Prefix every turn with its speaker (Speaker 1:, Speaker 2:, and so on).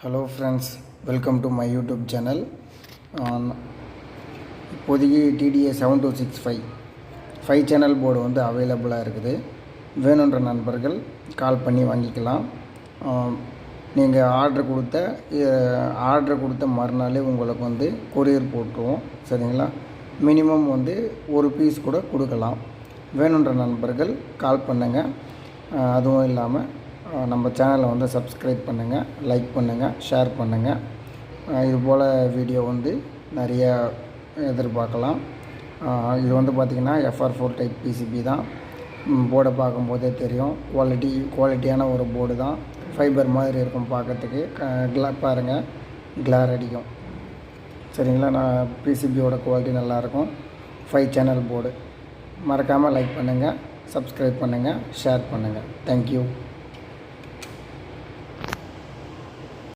Speaker 1: Hello friends, welcome to my YouTube channel. இப்போதைக்கு DTA 7265 channel board வந்து அவைலபிளாக இருக்குது. வேணுன்ற நண்பர்கள் கால் பண்ணி வாங்கிக்கலாம். நீங்கள் ஆர்டர் கொடுத்த மறுநாளே உங்களுக்கு வந்து கொரியர் போட்டுருவோம். சரிங்களா? மினிமம் வந்து ஒரு பீஸ் கூட கொடுக்கலாம். வேணுன்ற நண்பர்கள் கால் பண்ணுங்கள். அதுவும் இல்லாமல் நம்ம சேனலை வந்து சப்ஸ்கிரைப் பண்ணுங்கள், லைக் பண்ணுங்கள், ஷேர் பண்ணுங்கள். இதுபோல் வீடியோ வந்து நிறைய எதிர்பார்க்கலாம். இது வந்து பார்த்திங்கன்னா FR4 டைப் பிசிபி தான். போர்டை பார்க்கும்போதே தெரியும், குவாலிட்டியான ஒரு போர்டு தான். ஃபைபர் மாதிரி இருக்கும் பார்க்கறதுக்கு. பாருங்கள், கிளார் அடிக்கும். சரிங்களா? நான் பிசிபியோட குவாலிட்டி நல்லாயிருக்கும். 5 சேனல் போர்டு. மறக்காமல் லைக் பண்ணுங்கள், சப்ஸ்கிரைப் பண்ணுங்கள், ஷேர் பண்ணுங்கள். தேங்க்யூ.